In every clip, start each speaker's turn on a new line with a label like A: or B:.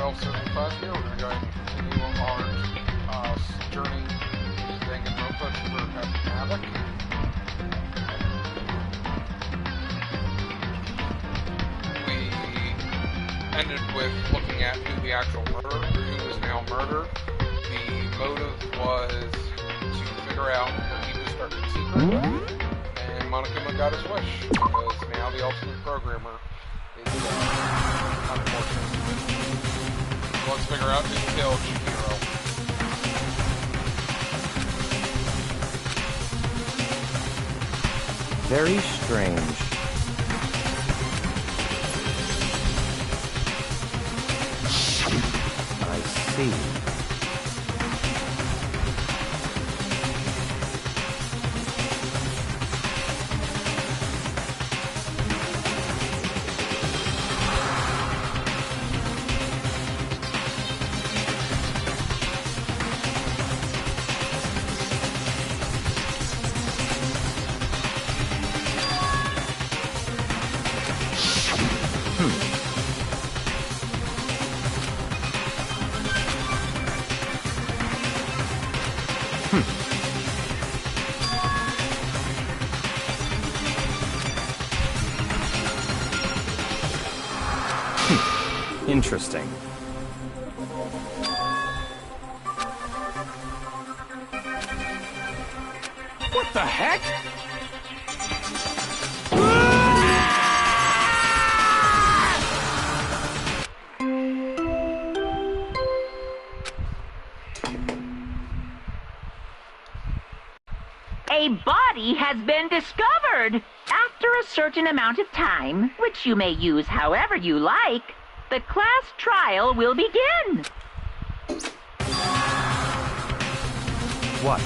A: self-certified here. We're going to go ahead and continue our journey into Danganronpa to Havoc. We ended with looking at who the actual murderer, who was now murdered. The motive was to figure out her deepest, darkest secret, and Monokuma got his wish, because now the ultimate programmer is unfortunate. Let's figure out who killed Shihiro.
B: Very strange. I see. Interesting.
C: What the heck?
D: A body has been discovered. After a certain amount of time, which you may use however you like, the class trial will begin.
B: What?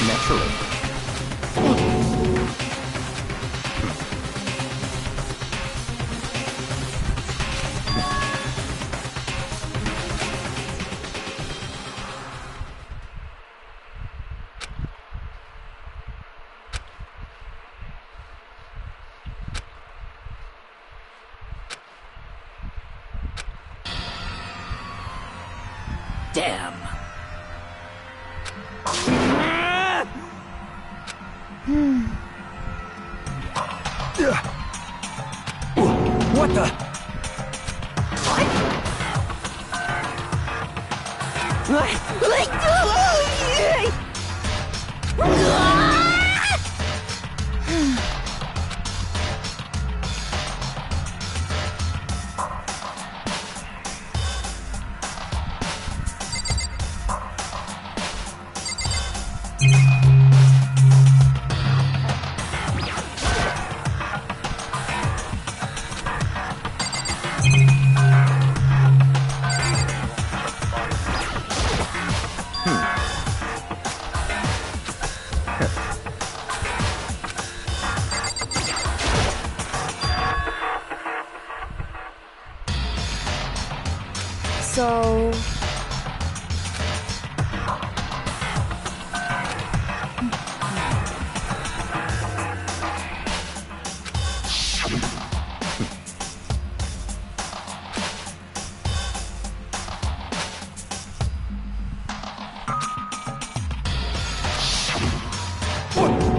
B: Naturally.
C: Damn. What the?
E: So...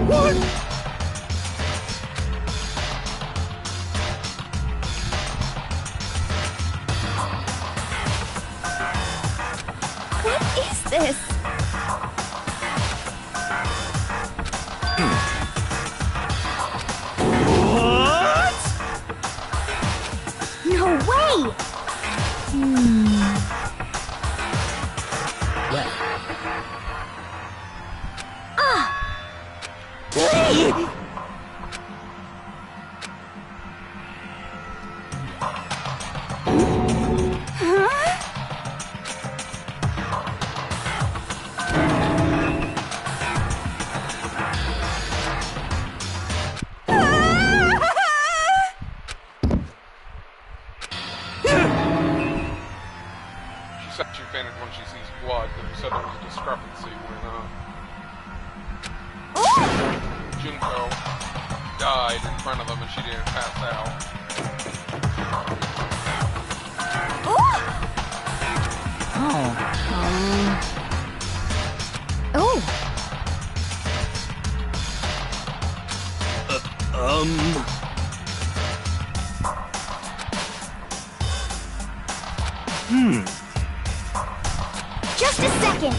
C: What?
E: What is this?
C: What?
E: No way!
C: Well.
A: Except she fainted when she sees blood, but you said there was a discrepancy when, Junko died in front of them and she didn't pass out.
E: Oh. Just a second.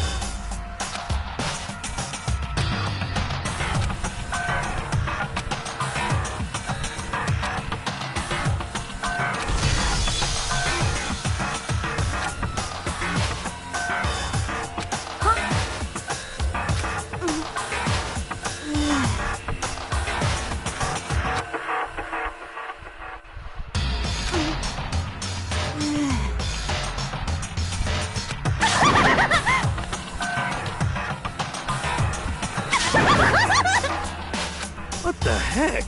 C: What the heck?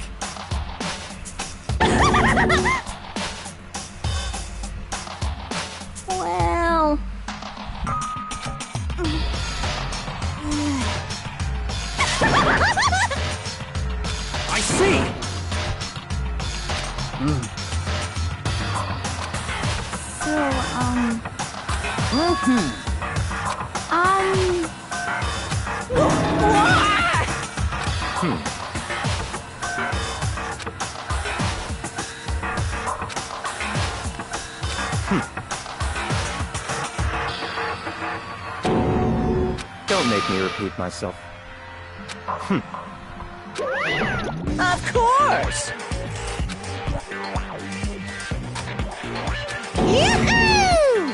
E: Well...
C: I see!
E: So,
B: Don't make me repeat myself.
C: Of course!
E: Yoo-hoo!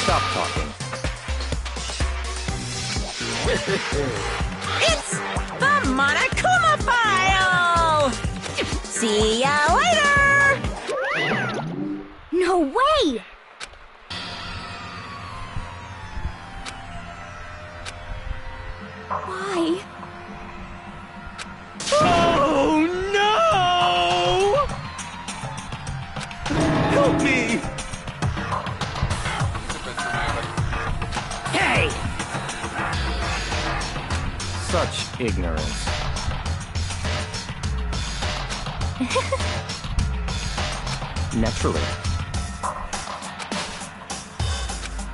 B: Stop talking.
C: It's the Monokuma file! See ya later!
E: No way! Why?
C: Oh no! Help me!
A: It's a bit dramatic.
C: Hey!
B: Such ignorance. Naturally.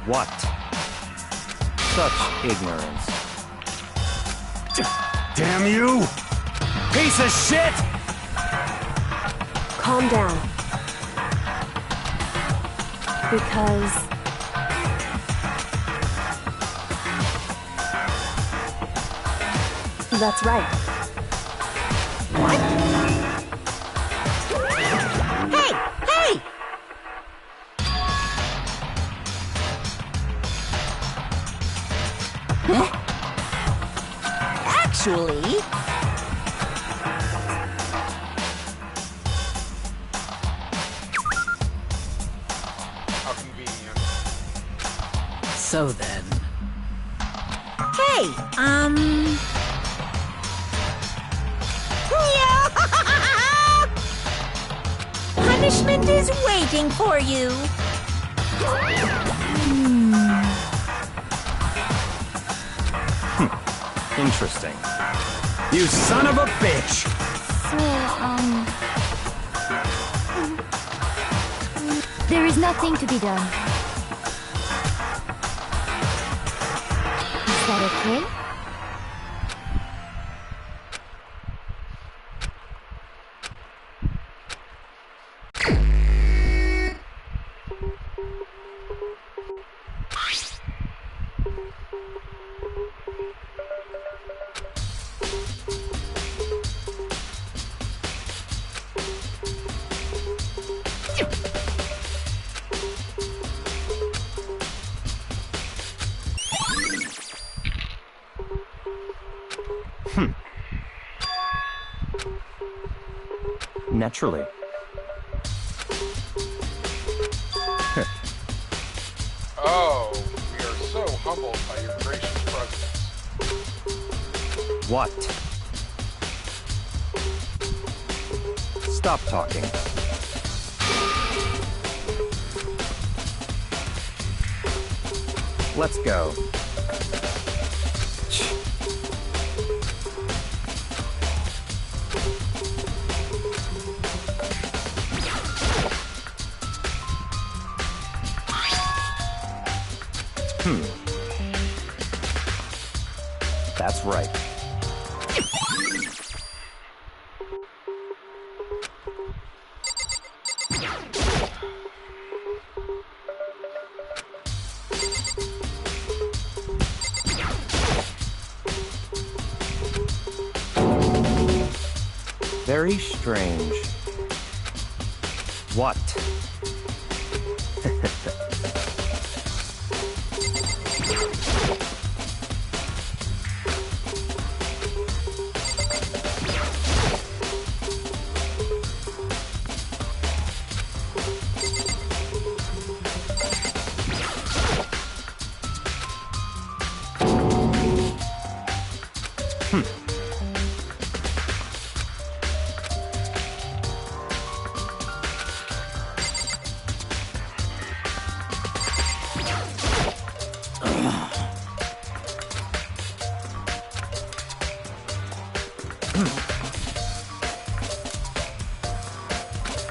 B: What? Such ignorance.
C: Damn you! Piece of shit!
F: Calm down. Because... That's right.
C: What? Hey! Hey! Actually...
A: How convenient.
C: So then... Hey, punishment is waiting for you.
B: Interesting.
C: You son of a bitch!
E: There is nothing to be done. Is that okay?
B: Naturally.
A: baffled by your gracious presence.
B: What? Stop talking. Let's go. That's right. Very strange. What?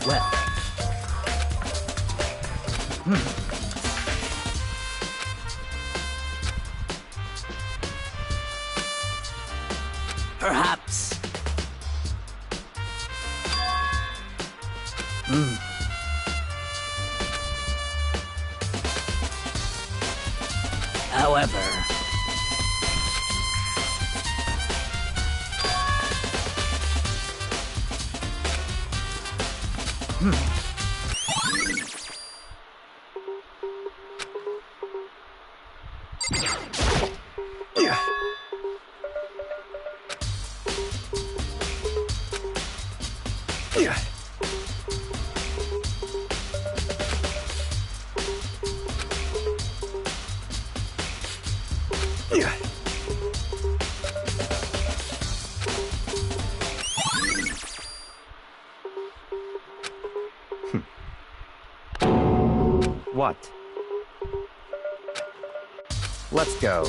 B: Well. Perhaps. However. What? Let's go.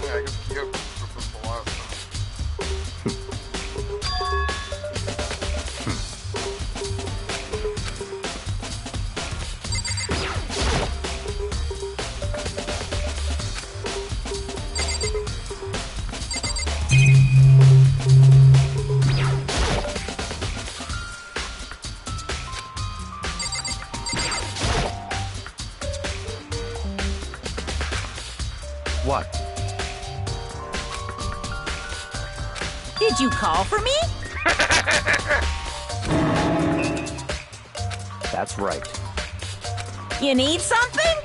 A: Yeah, I guess Kyoto took this a lot of time.
B: What?
C: Did you call for me?
B: That's right.
C: You need something?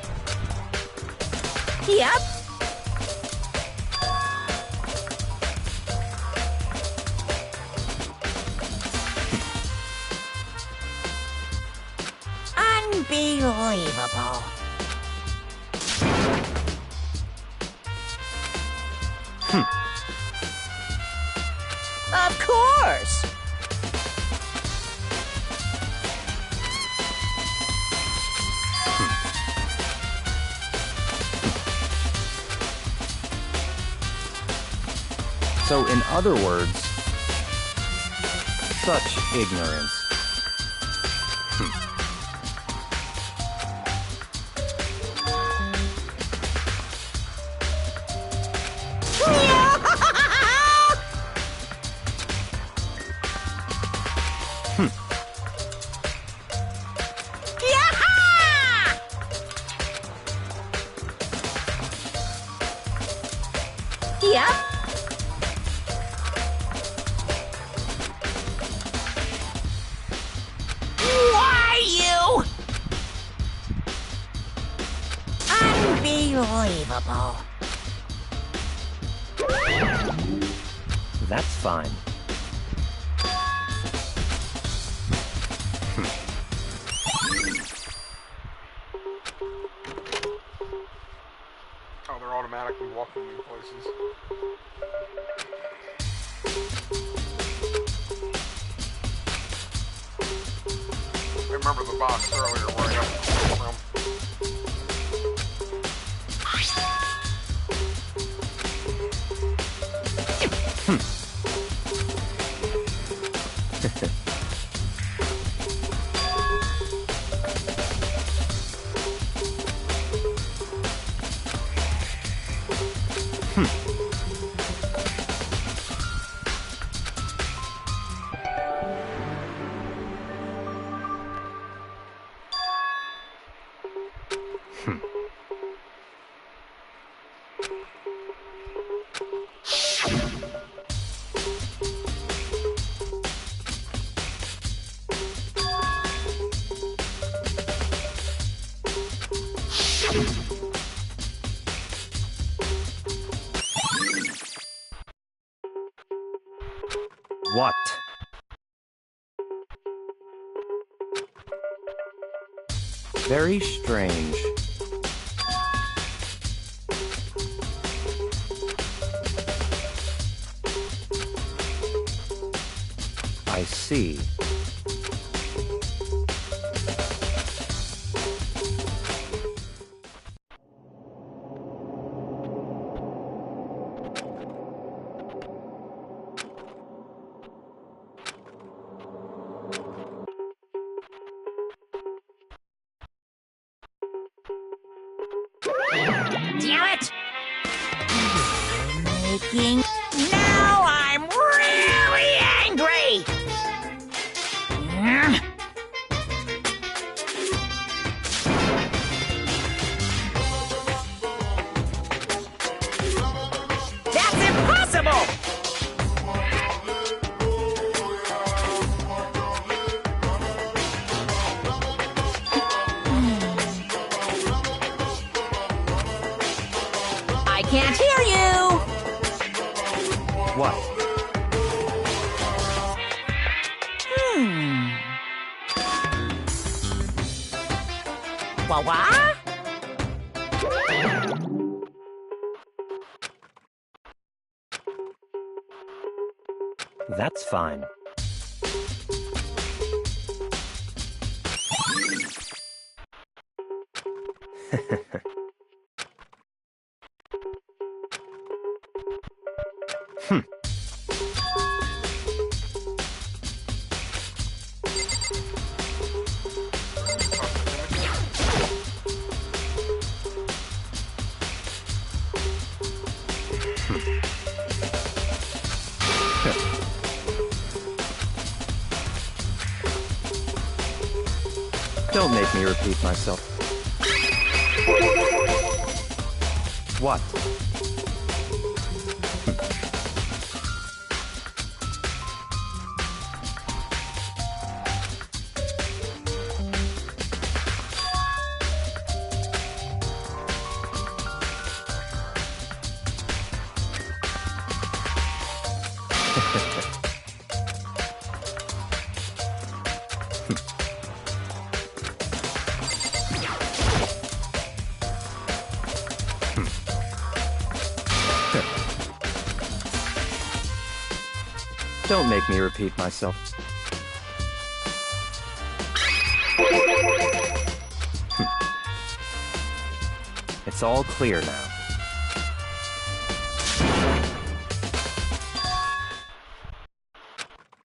C: Yep. Unbelievable. Of course.
B: So, in other words, such ignorance.
C: Yep. Why you? Unbelievable.
B: That's fine.
A: out from new places. I remember the box earlier where I got the from.
B: What? Very strange. I see.
C: Damn it! Making... Now I'm really angry! That's impossible! I can't hear you!
B: What?
C: What?
B: That's fine. Don't make me repeat myself. What? Don't make me repeat myself. It's all clear now.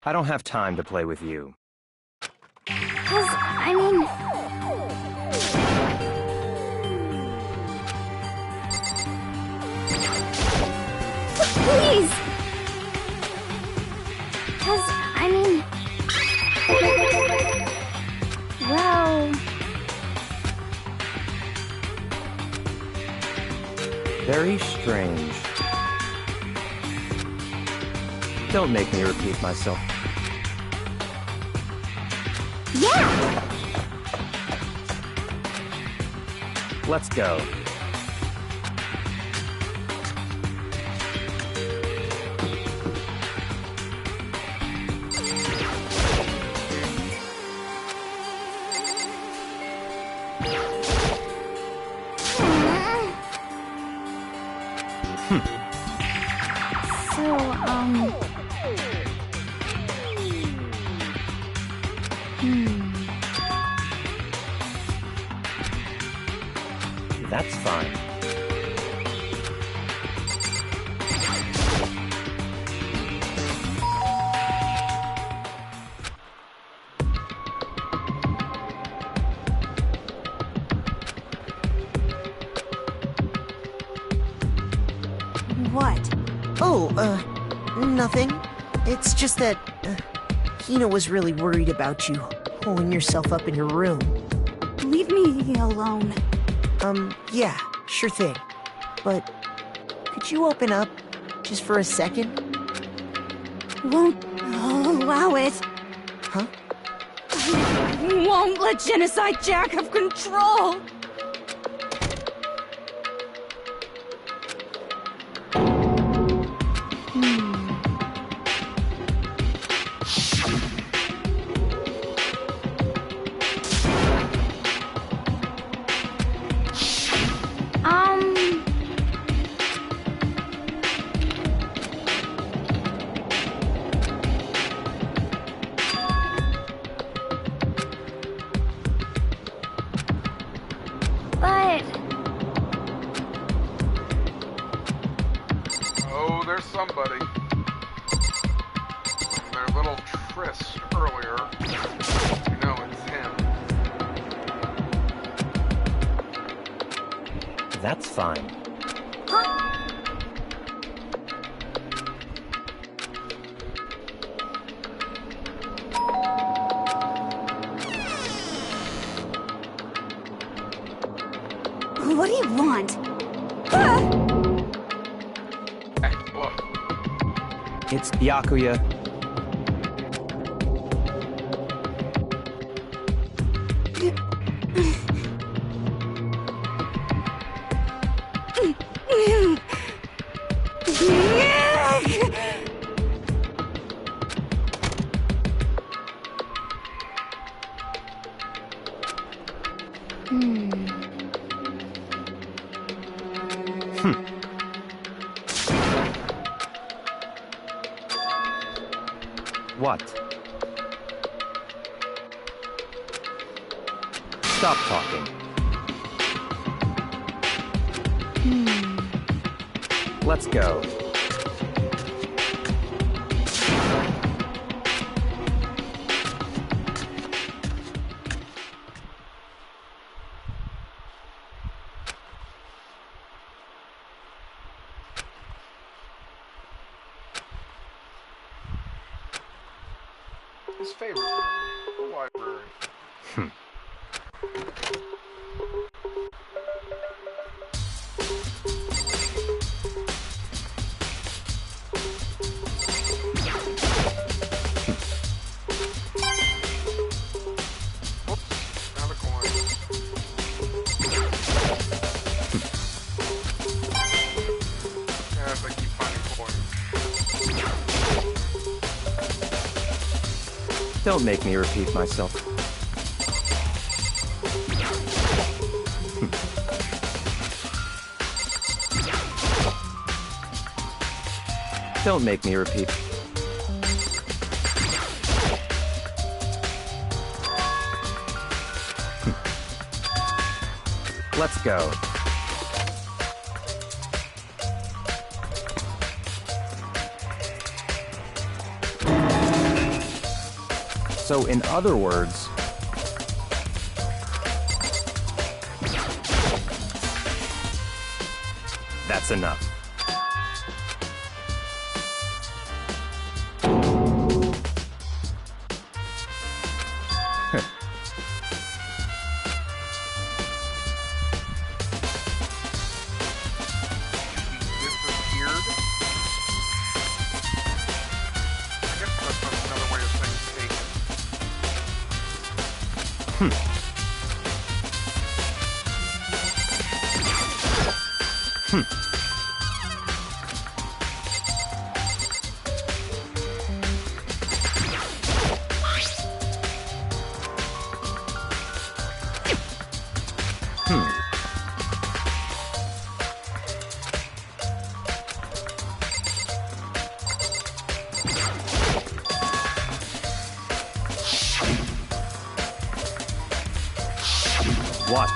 B: I don't have time to play with you.
E: 'Cause, I mean... Please! 'Cause, I mean... Well...
B: Very strange. Don't make me repeat myself.
E: Yeah!
B: Let's go.
E: So,
B: That's fine.
E: what?
G: Oh, nothing. It's just that, Hina was really worried about you, holding yourself up in your room.
E: Leave me alone.
G: Yeah, sure thing. But, could you open up, just for a second?
E: Won't allow it.
G: Huh?
E: Won't let Genocide Jack have control. But
A: Oh, there's somebody. Their little tryst earlier. You know it's him.
B: That's fine.
E: what do you want?
A: Hey, look.
B: It's Byakuya. What? Stop talking. Let's go.
A: His favorite room, the library. Whoops, found a coin. Yes, I keep finding coins.
B: Don't make me repeat myself. Don't make me repeat. Let's go. So, in other words, that's enough.
A: He disappeared. I guess that's another way of saying taken.
B: What?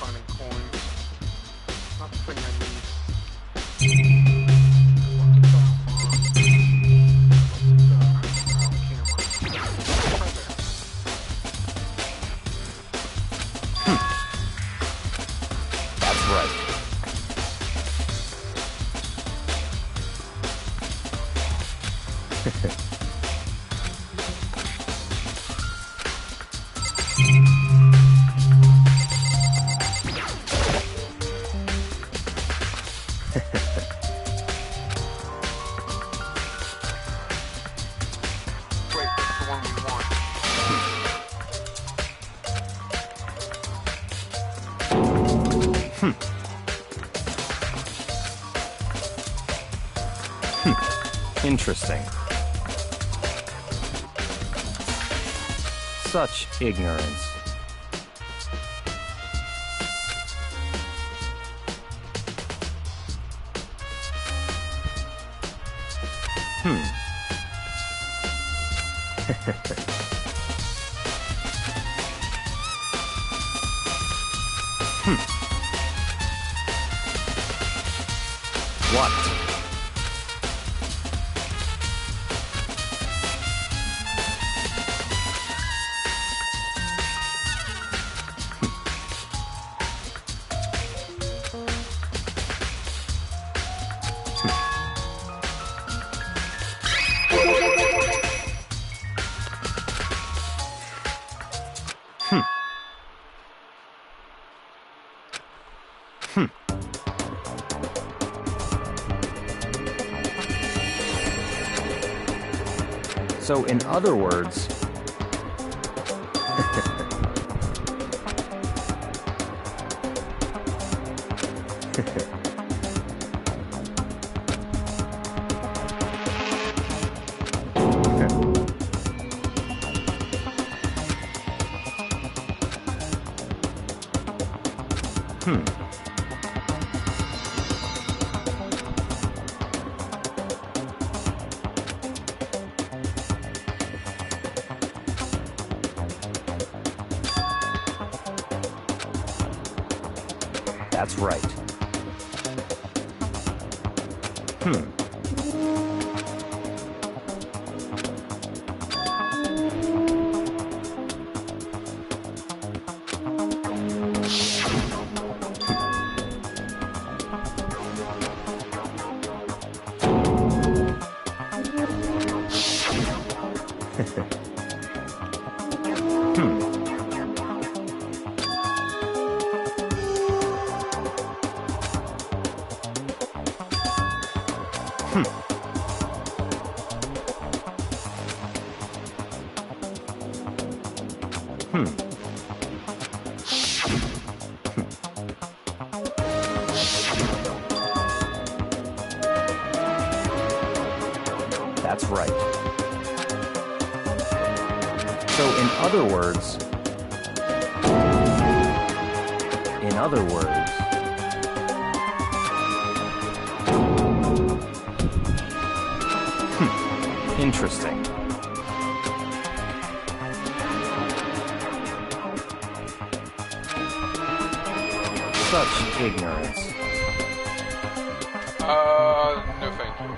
A: Finding coins. Not the thing I need.
B: That's right.
A: Wait, that's the one we want.
B: Interesting. Such ignorance. What? So, in other words, that's right. That's right. So, in other words, interesting. Such ignorance.
A: No thank you.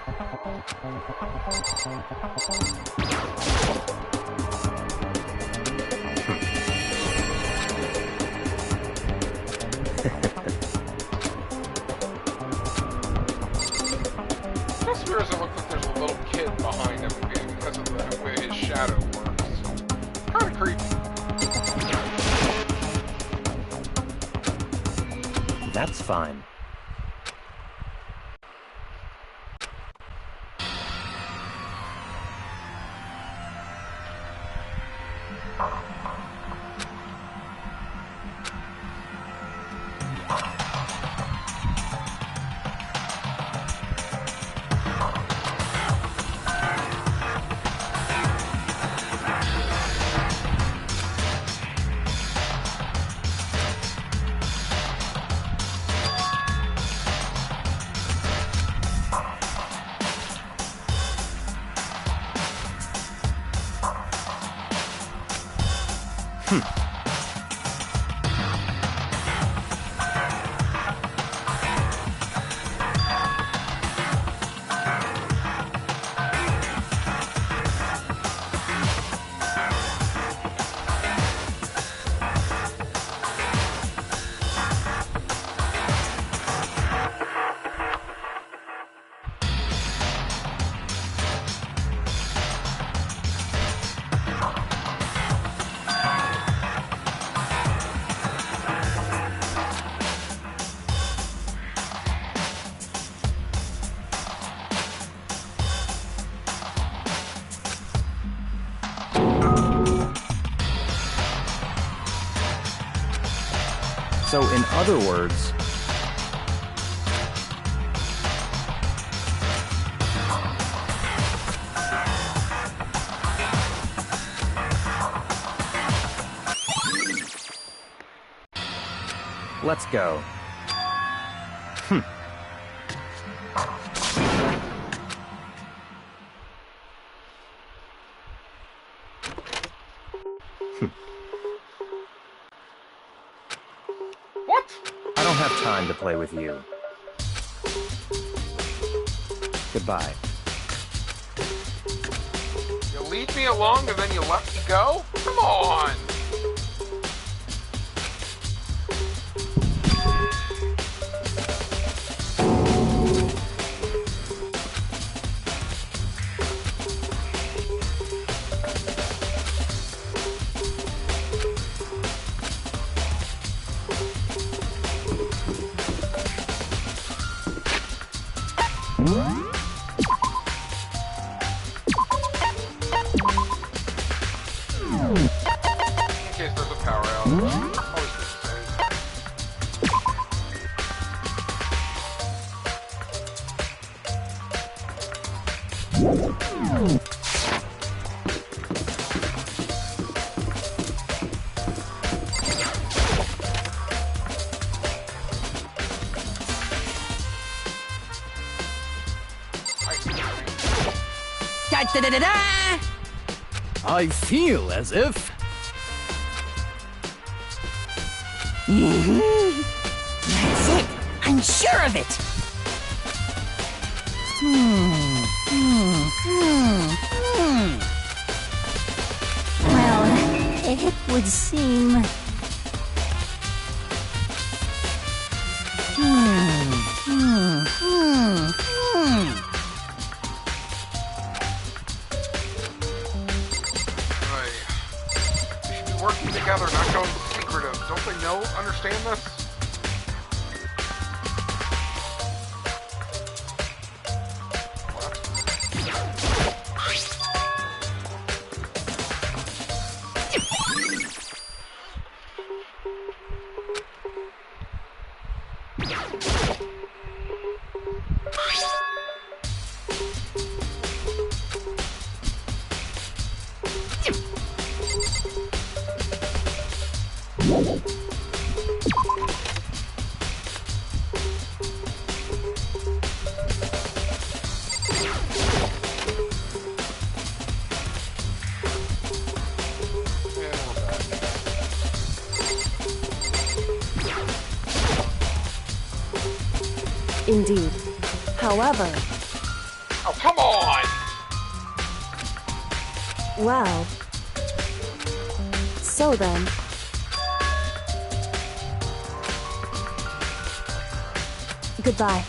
A: Just doesn't look like there's a little kid behind him because of the way his shadow works. Kinda creepy.
B: That's fine. So, in other words, let's go.
A: What?
B: I don't have time to play with you. Goodbye.
A: You lead me along and then you let me go? Come on! In case there's a power out. Always good to save.
C: Da-da-da-da-da!
H: I feel as if...
C: That's it! I'm sure of it! Well, it would seem...
A: Right. We should be working together, not going secretive. Don't they know, understand this?
F: Indeed. However,
A: Oh, come on!
F: well... So then... Goodbye.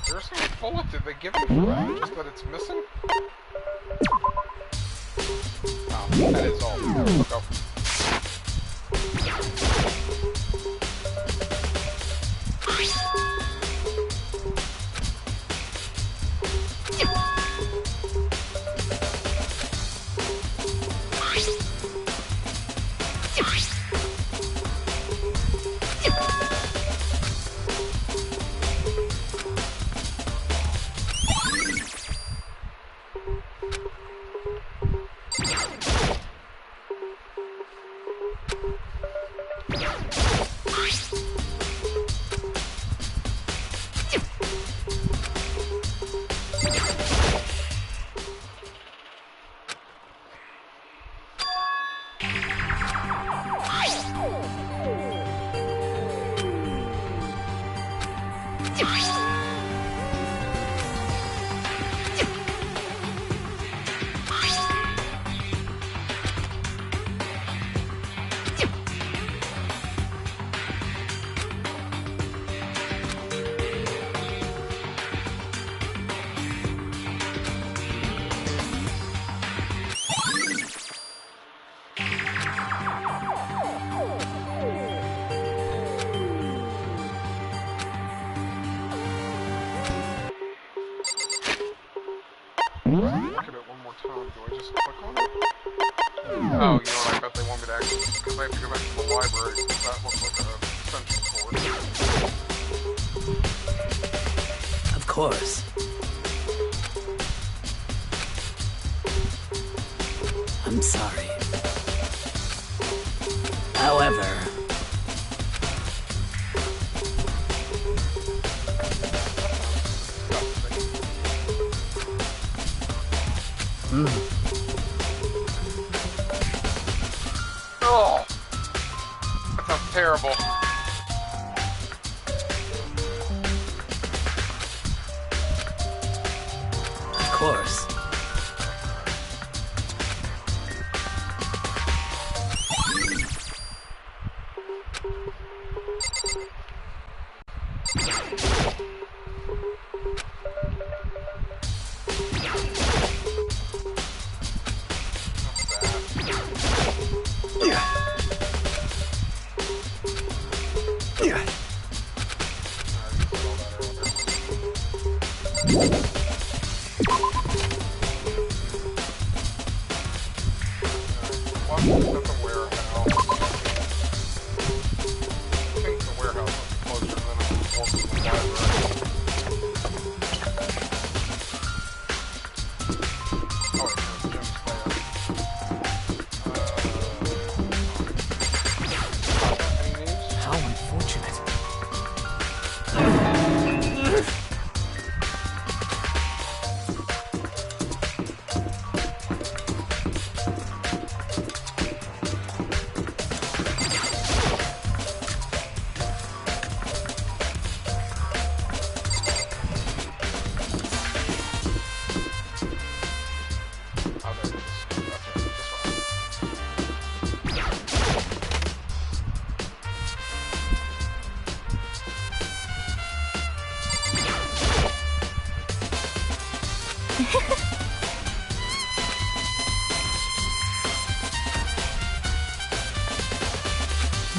A: Seriously, bullet? Did they give him for just that it's missing? Oh, that is all. Look up. Look at it one more time. Do I just click on it? Oh, you know what? I bet they want me to actually, because I have to go back to the library. That looks like a extension cord.
H: Of course. I'm sorry. However...
A: Oh! That sounds terrible.
H: Of course.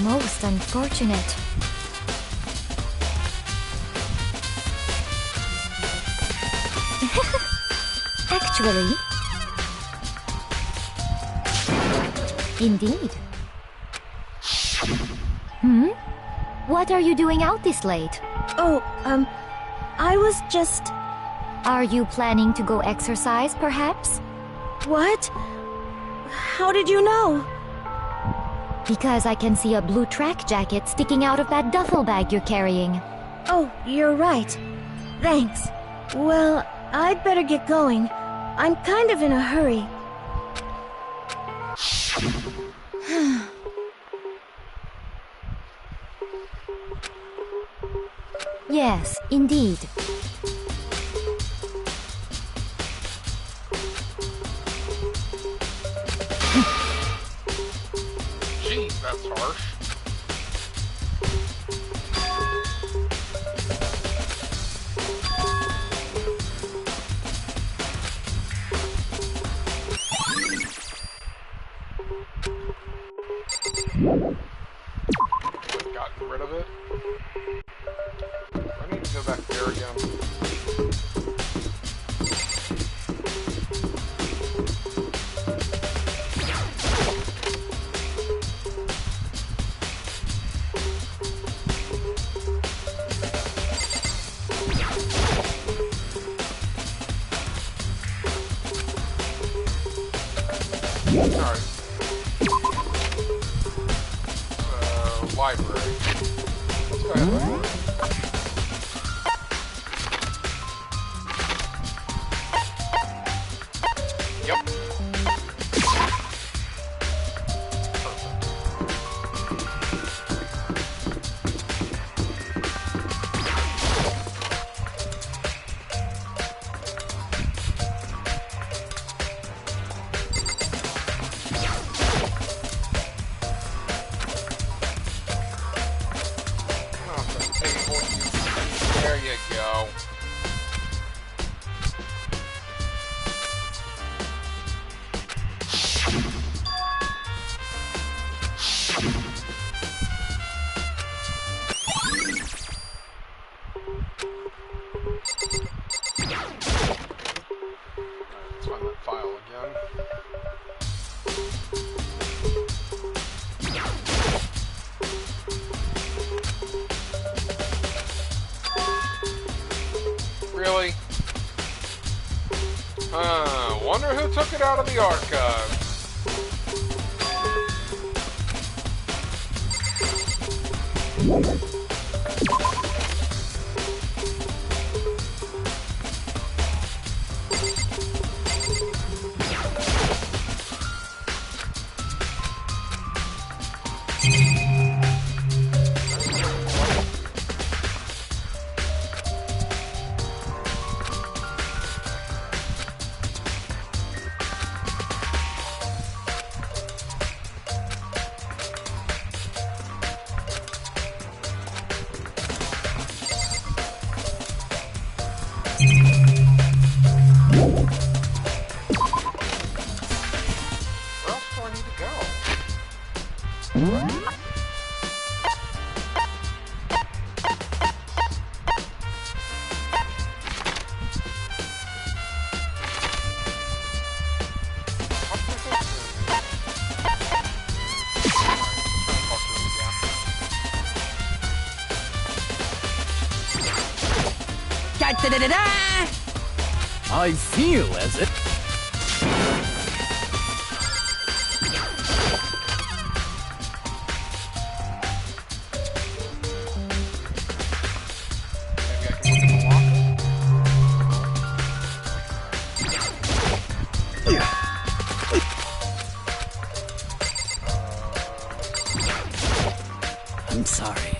F: Most unfortunate. Actually... Indeed. What are you doing out this late?
E: Oh, I was just...
F: Are you planning to go exercise, perhaps?
E: What? How did you know?
F: Because I can see a blue track jacket sticking out of that duffel bag you're carrying.
E: Oh, you're right. Thanks. Well, I'd better get going. I'm kind of in a hurry.
F: Yes, indeed.
A: Jeez, that's harsh. Gotten rid of it. I need to go back there again. Alright. So, library. Let's go ahead. Yep. There you go. Wonder who took it out of the archives.
H: I feel as if... I'm sorry.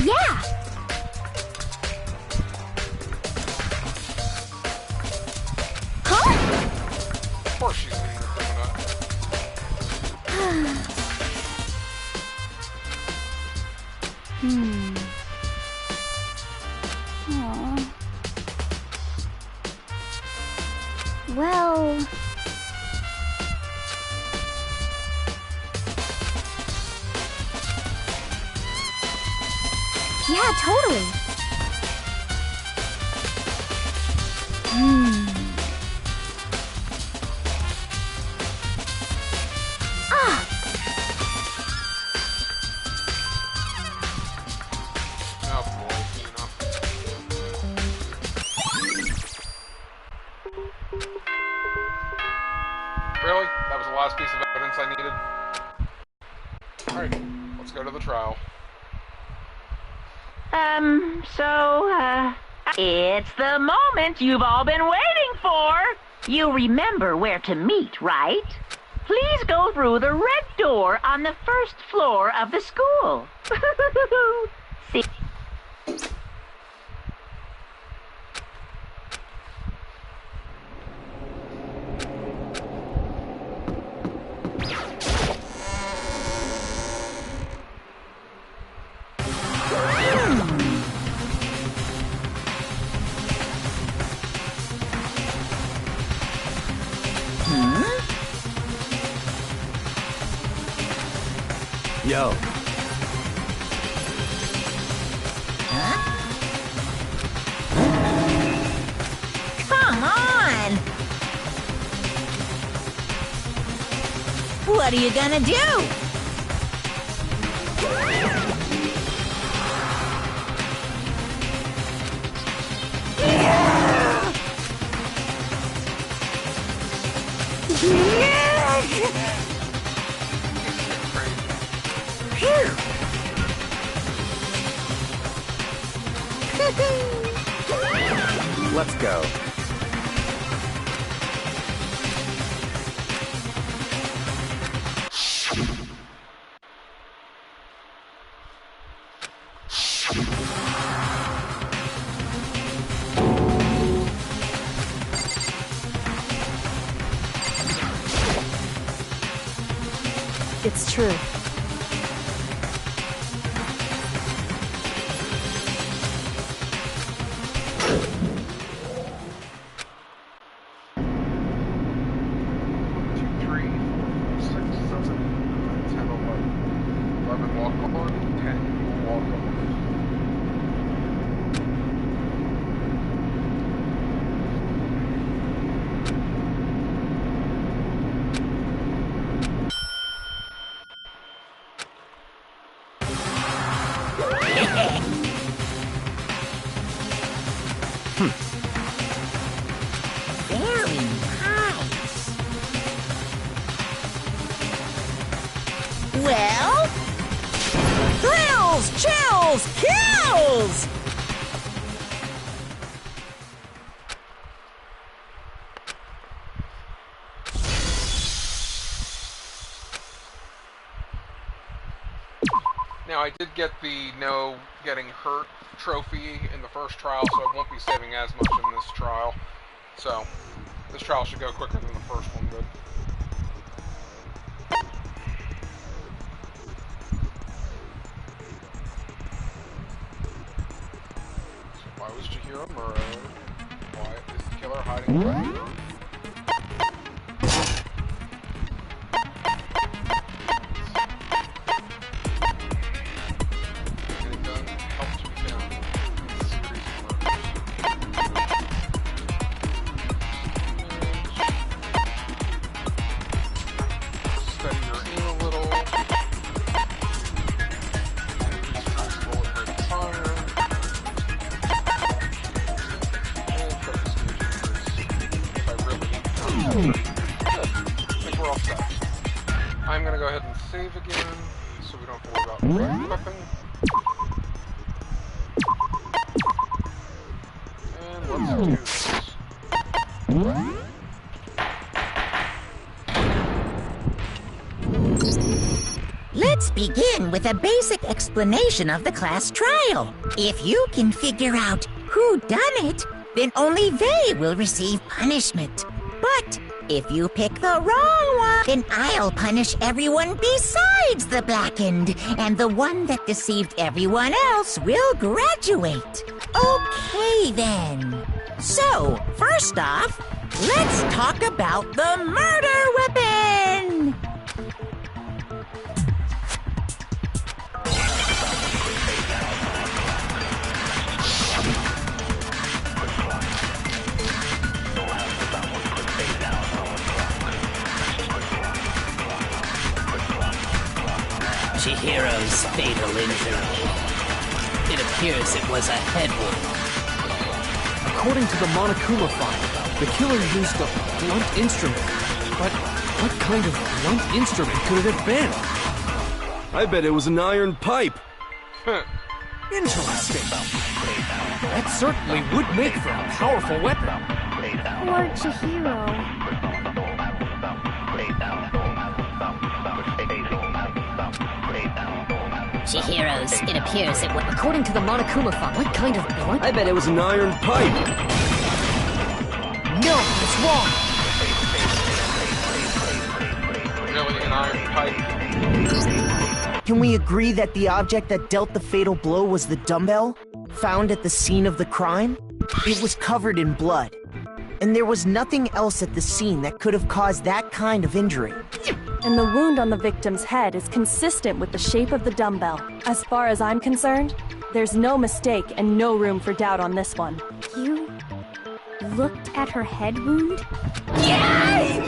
F: Yeah!
A: Of course she's eating a donut.
F: Aw. Well... Yeah, totally. Ah!
A: Oh boy, Tina. Really? That was the last piece of evidence I needed? Alright, let's go to the trial.
D: It's the moment you've all been waiting for. You remember where to meet, right? Please go through the red door on the first floor of the school. See?
B: Yo.
C: Come on! What are you gonna do?
B: Let's go.
E: It's true.
C: Very nice. Well, thrills, chills, kills!
A: Now, I did get the no getting hurt trophy in the first trial, so I won't be saving as much in this trial. So, this trial should go quicker than the first one did. So why was Chihiro murdered? Why is the killer hiding in the room? I'm gonna go ahead and save again, so we don't have to worry about the weapon. And let's do this.
C: Let's begin with a basic explanation of the class trial. If you can figure out who done it, then only they will receive punishment. But if you pick the wrong one, then I'll punish everyone besides the Blackened, and the one that deceived everyone else will graduate. Okay, then. So, first off, let's talk about the murder weapon!
I: Chihiro's fatal injury. It appears it was a head wound.
H: According to the Monokuma file, the killer used a blunt instrument. But what kind of blunt instrument could it have been?
J: I bet it was an iron pipe.
H: Interesting. That certainly would make for a powerful weapon.
E: Poor Chihiro.
I: Chihiro's, it appears it was...
F: According to the Monokuma file, what kind of blunt?
J: I bet it was an iron pipe.
F: No, it's wrong.
A: Really, an iron pipe?
G: Can we agree that the object that dealt the fatal blow was the dumbbell found at the scene of the crime? It was covered in blood, and there was nothing else at the scene that could have caused that kind of injury.
K: And the wound on the victim's head is consistent with the shape of the dumbbell. As far as I'm concerned, there's no mistake and no room for doubt on this one.
E: You looked at her head wound?
C: Yes!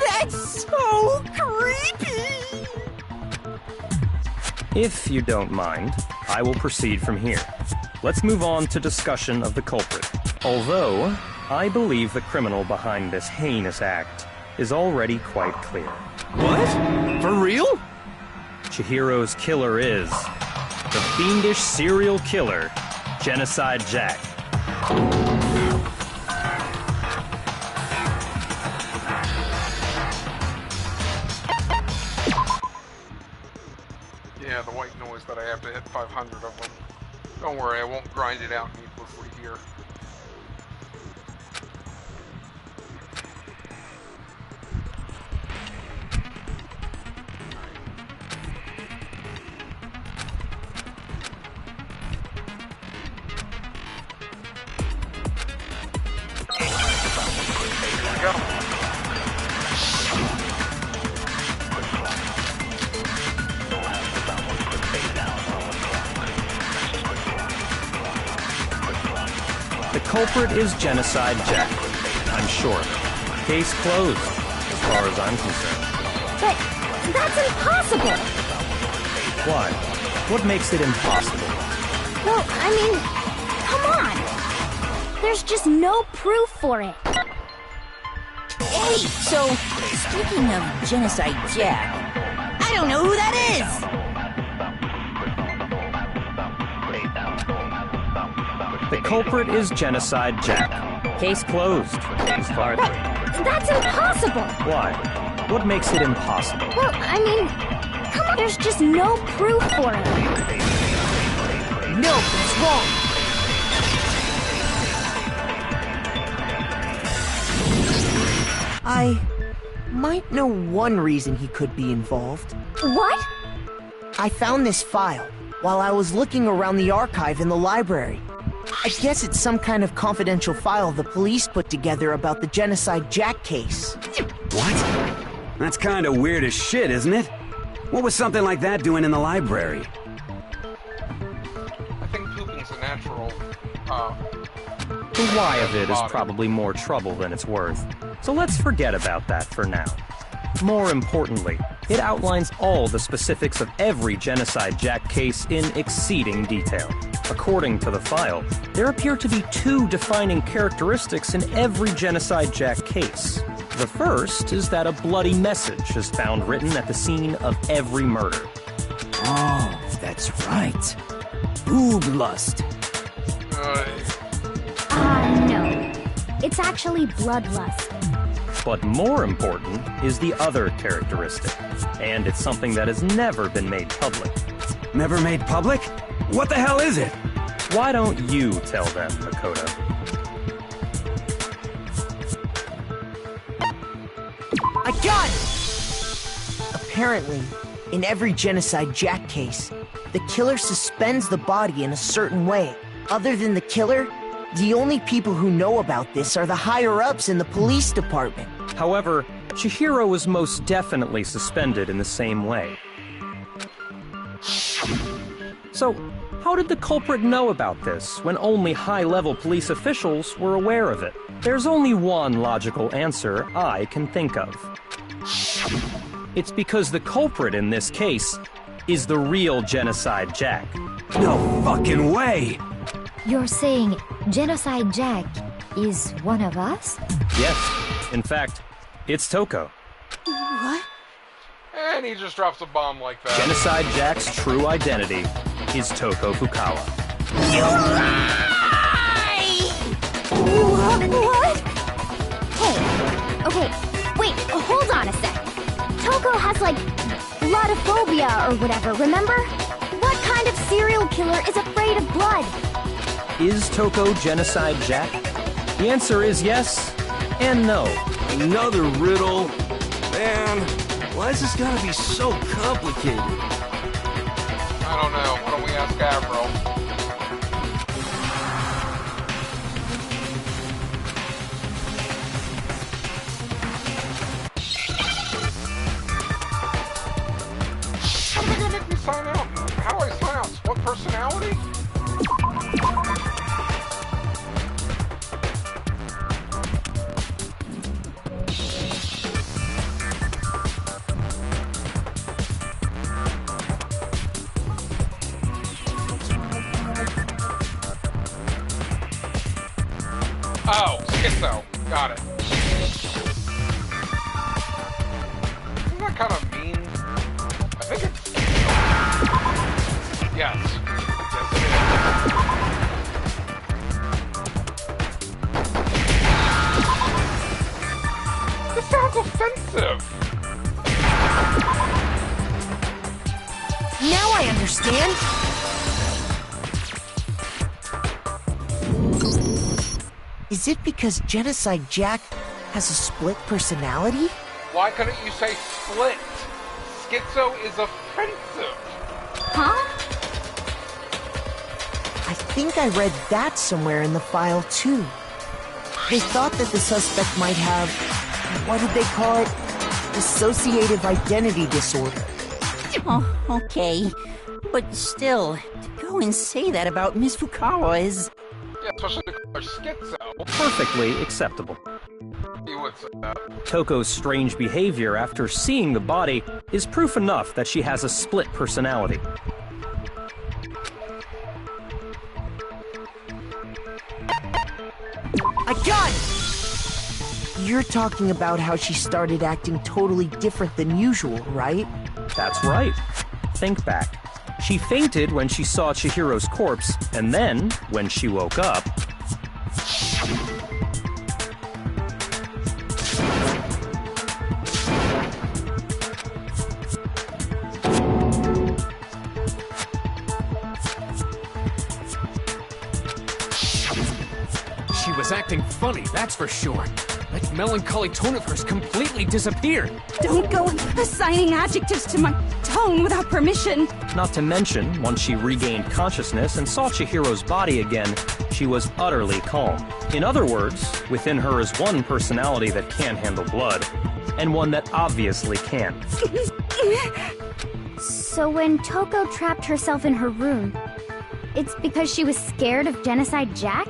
C: That's so creepy!
L: If you don't mind, I will proceed from here. Let's move on to discussion of the culprit. Although, I believe the criminal behind this heinous act is already quite clear.
J: What? For real?
L: Chihiro's killer is the fiendish serial killer, Genocide Jack.
A: Yeah, the white noise that I have to hit 500 of them. Don't worry, I won't grind it out needlessly here. Here we go.
L: The culprit is Genocide Jack. I'm sure. Case closed, as far as I'm concerned.
E: But that's impossible!
L: Why? What makes it impossible?
E: Well, I mean, come on! There's just no proof for it.
C: Hey, so, speaking of Genocide Jack, I don't know who that is!
L: The culprit is Genocide Jack. Case closed, as far as...
E: That's impossible!
L: Why? What makes it impossible?
E: Well, I mean, come on, there's just no proof for it.
C: No, it's wrong!
G: I might know one reason he could be involved.
E: What?
G: I found this file while I was looking around the archive in the library. I guess it's some kind of confidential file the police put together about the Genocide Jack case.
M: What? That's kind of weird as shit, isn't it? What was something like that doing in the library?
A: I think pooping's a natural,
L: The why of it is probably more trouble than it's worth. So let's forget about that for now. More importantly, it outlines all the specifics of every Genocide Jack case in exceeding detail. According to the file, there appear to be two defining characteristics in every Genocide Jack case. The first is that a bloody message is found written at the scene of every murder.
H: Oh, that's right. Boob lust.
E: No. It's actually bloodlust.
L: But more important is the other characteristic, and it's something that has never been made public.
M: Never made public? What the hell is it?
L: Why don't you tell them, Makoto?
G: I got it! Apparently, in every Genocide Jack case, the killer suspends the body in a certain way. Other than the killer, the only people who know about this are the higher-ups in the police department.
L: However, Chihiro was most definitely suspended in the same way. So, how did the culprit know about this when only high-level police officials were aware of it? There's only one logical answer I can think of. It's because the culprit in this case is the real Genocide Jack.
M: No fucking way!
F: You're saying Genocide Jack is one of us?
L: Yes. In fact, it's Toko.
E: What?
A: And he just drops a bomb like that.
L: Genocide Jack's true identity is Toko Fukawa.
C: You lie!
E: What?
N: Hey, okay, wait, hold on a sec. Toko has, like, bloodophobia or whatever, remember? What kind of serial killer is afraid of blood?
L: Is Toko Genocide Jack? The answer is yes and no.
J: Another riddle? Man, why is this gotta be so complicated?
A: I don't know. Why don't we ask Avril? How are they gonna make me sign out? How do I sign out? What personality? Oh, schizo. Got it. Isn't that kind of mean? I think it's... Yes. Yes, it is. This sounds offensive.
G: Now I understand. Is it because Genocide Jack has a split personality?
A: Why couldn't you say split? Schizo is offensive.
N: Huh?
G: I think I read that somewhere in the file, too. They thought that the suspect might have, what did they call it? Dissociative identity disorder.
C: Oh, okay. But still, to go and say that about Miss Fukawa is...
A: Yeah, especially to call her schizo.
L: Perfectly acceptable.
A: You would say that.
L: Toko's strange behavior after seeing the body is proof enough that she has a split personality.
G: I got it! You're talking about how she started acting totally different than usual, right?
L: That's right. Think back. She fainted when she saw Chihiro's corpse, and then, when she woke up...
H: She was acting funny, that's for sure. That melancholy tone of hers completely disappeared.
E: Don't go assigning adjectives to my tone without permission.
L: Not to mention, once she regained consciousness and saw Chihiro's body again, she was utterly calm. In other words, within her is one personality that can handle blood, and one that obviously can't.
N: So when Toko trapped herself in her room, it's because she was scared of Genocide Jack?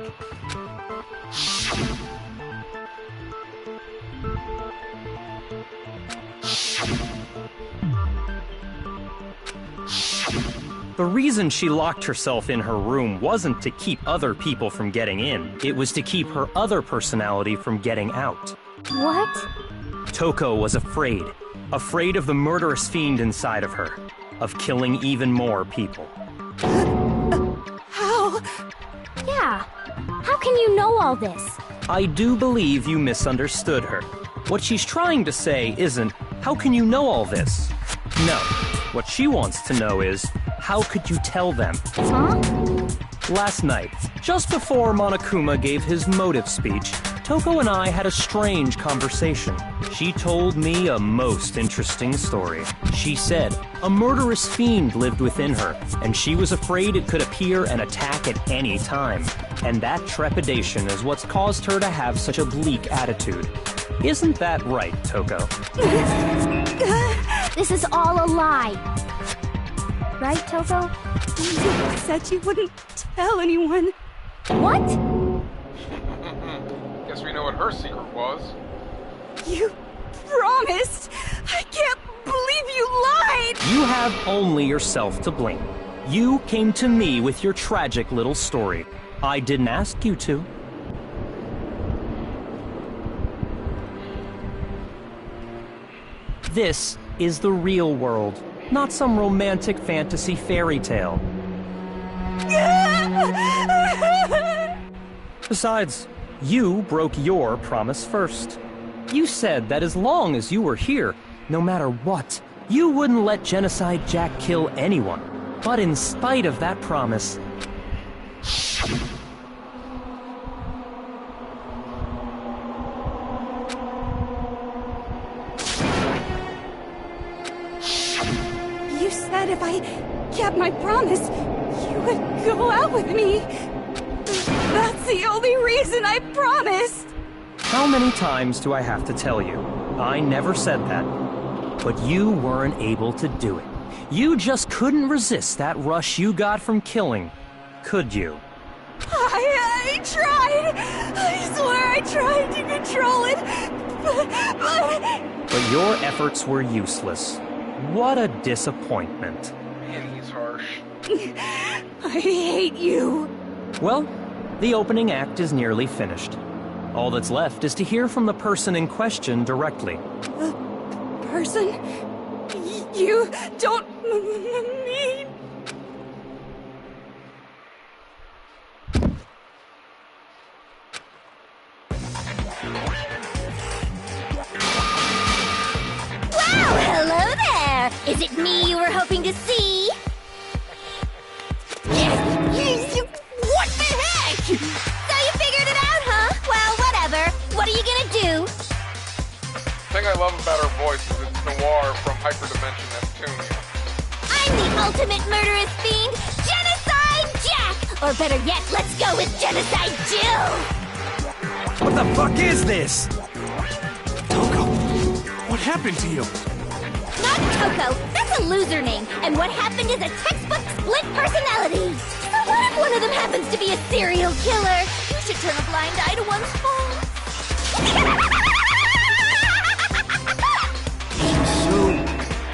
L: The reason she locked herself in her room wasn't to keep other people from getting in. It was to keep her other personality from getting out.
N: What?
L: Toko was afraid. Afraid of the murderous fiend inside of her. Of killing even more people.
E: How?
N: Yeah. How can you know all this?
L: I do believe you misunderstood her. What she's trying to say isn't, how can you know all this? No. What she wants to know is, how could you tell them?
N: Huh?
L: Last night, just before Monokuma gave his motive speech, Toko and I had a strange conversation. She told me a most interesting story. She said a murderous fiend lived within her, and she was afraid it could appear and attack at any time. And that trepidation is what's caused her to have such a bleak attitude. Isn't that right, Toko?
N: This is all a lie. Right, Toko?
E: You said you wouldn't tell anyone.
N: What?
A: Guess we know what her secret was.
E: You promised! I can't believe you lied!
L: You have only yourself to blame. You came to me with your tragic little story. I didn't ask you to. This is the real world, not some romantic fantasy fairy tale. Besides, you broke your promise first. You said that as long as you were here, no matter what, you wouldn't let Genocide Jack kill anyone. But in spite of that promise,
O: You said if I kept my promise, you would go out with me. That's the only reason I promised.
L: how many times do I have to tell you? I never said that. But you weren't able to do it. You just couldn't resist that rush you got from killing, could you?
O: I tried. I swear I tried to control it.
L: But your efforts were useless. What a disappointment.
A: Man, he's harsh.
O: I hate you.
L: Well, the opening act is nearly finished. All that's left is to hear from the person in question directly.
O: Person? You don't mean...
N: Wow, hello there! Is it me you were hoping to see? What the heck? So you figured it out, huh? Well, whatever. What are you gonna do?
A: The thing I love about her voice is it's Noir from Hyperdimension Neptunia.
N: I'm the ultimate murderous fiend, Genocide Jack! Or better yet, let's go with Genocide Jill!
J: What the fuck is this? Toko, what happened to you?
N: Not Toko, that's a loser name, and what happened is a textbook split personality. So what if one of them happens to be a serial killer? You should turn a blind eye to one's faults.
J: So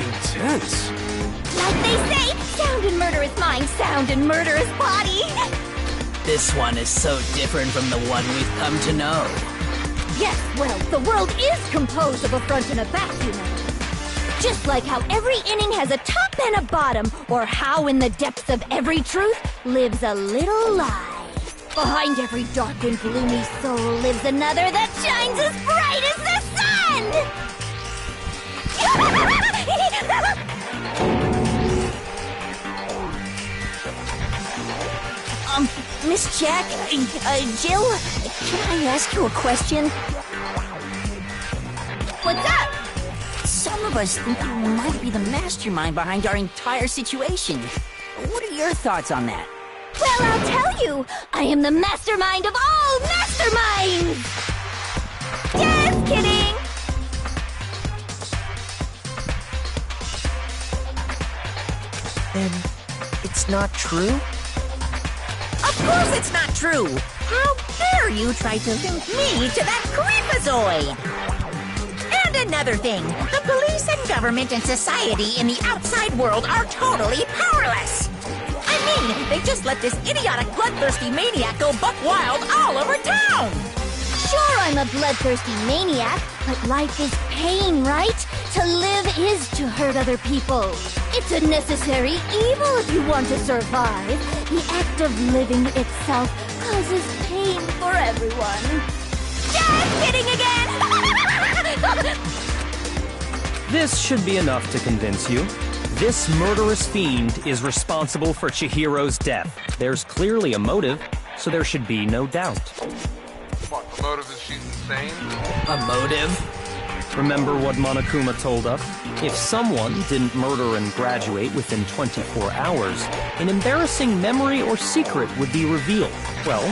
J: intense.
N: Like they say, sound and murderous mind, sound and murderous body.
I: This one is so different from the one we've come to know.
N: Yes, well, the world is composed of a front and a back, you know. Just like how every inning has a top and a bottom, or how in the depths of every truth lives a little lie. Behind every dark and gloomy soul lives another that shines as bright as the sun!
C: Miss Jack, Jill, can I ask you a question?
N: What's up?
C: Some of us think you might be the mastermind behind our entire situation. What are your thoughts on that?
N: Well, I'll tell you, I am the mastermind of all masterminds! Just kidding!
G: Then it's not true?
C: Of course it's not true! How dare you try to link me to that creepazoid! And another thing, the police and government and society in the outside world are totally powerless! I mean, they just let this idiotic, bloodthirsty maniac go buck wild all over town!
N: Sure, I'm a bloodthirsty maniac, but life is pain, right? To live is to hurt other people. It's a necessary evil if you want to survive. The act of living itself causes pain for everyone. Just kidding again!
L: This should be enough to convince you. This murderous fiend is responsible for Chihiro's death. There's clearly a motive, so there should be no doubt.
A: What, the motive is she's insane?
I: A motive?
L: Remember what Monokuma told us? If someone didn't murder and graduate within 24 hours, an embarrassing memory or secret would be revealed. Well,